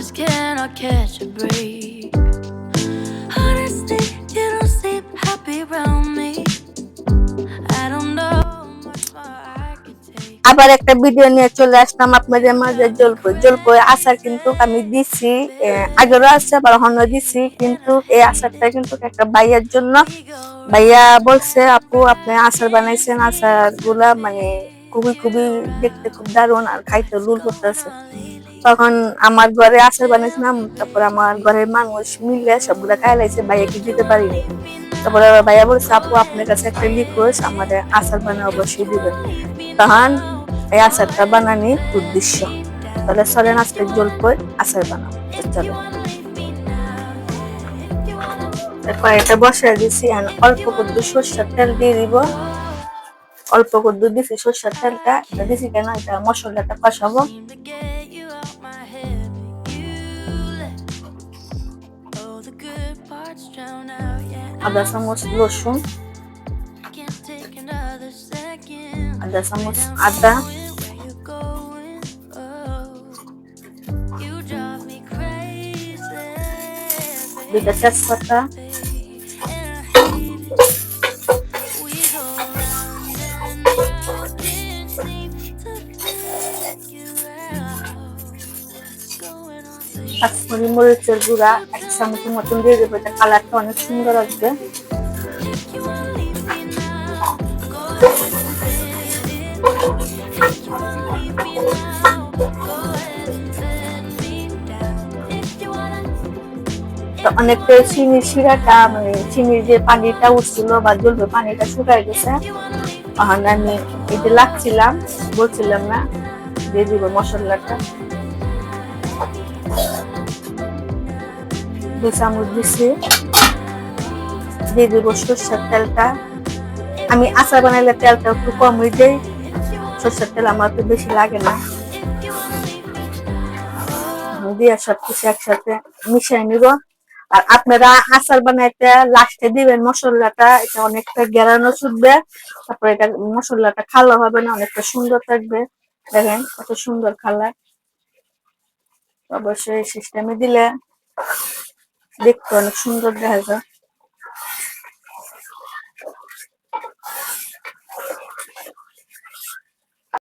just cannot catch a break. Honestly, you don't seem happy around me. I don't know much more I could take. আবার একটা video নিয়ে চলে আসলাম আপনাদের মাঝে। জলপই আচার কিন্তু আমি দিছি, আগেরও আছে আবার হন্য দিছি, কিন্তু এই আচারটা কিন্তু একটা ভাইয়ার জন্য। ভাইয়া বলছে আপু আপনি আচার বানাইছেন, আচার গুলা মানে খুবই খুবই দেখতে খুব দারুণ আর খাইতে লুল করতেছে। তখন আমার ঘরে আচার বানাইছিলাম, তারপর আমার ঘরের মানুষ মিলে সবগুলা খাইলাইছে, ভাইয়াকে দিতে পারিনি। তারপরে ভাইয়া বলছে আপু আপনার কাছে একটা রিকোয়েস্ট, আমাদের আচার বানিয়ে অবশ্যই দিবেন। তখন এই আচারটা বানানি উদ্দেশ্য। তাহলে চলেন আজকে জলপই আচার বানাবো। চলো কড়াইটা বসায় দিছি, অল্প করে সরষের তেল দিয়ে দিব। অল্প করে দিছি সরষের তেলটা, এটা দিছি কেন, এটা মশলাটা কষাবো। আধা চামচ রসুন, আধা চামচ আদা, দুইটা তেজপাতা, কাশ্মীরি মরিচের গুঁড়া 1 চামচের মতন দিয়ে দেবো, এটা কালারটা অনেক সুন্দর আসবে। অনেকটা চিনির শিরাটা মানে চিনির যে পানিটা উঠছিল বা জ্বলবে পানিটা শুকায় গেছে। তখন আমি এটা লাগছিলাম, বলছিলাম না, দিয়ে দিব মশলাটা। 2 চামচ দিচ্ছি, দিয়ে দিব সরষের তেলটা। আমি আচার বানাইলে তেলটা একটু কমই দেই, সরষের তেল আমার একটু বেশি লাগে না। দিয়ে সবকিছু একসাথে মিশিয়ে নিব। আর আপনারা আচার বানাইতে লাস্টে দিবেন মশলাটা, এটা অনেকটা গেরানো ছুটবে, তারপরে এটা মশলাটা খালো হবে না, অনেকটা সুন্দর থাকবে। দেখেন কত সুন্দর কালার। অবশ্যই সিস্টেমে দিলে দেখতে অনেক সুন্দর দেখা যায়।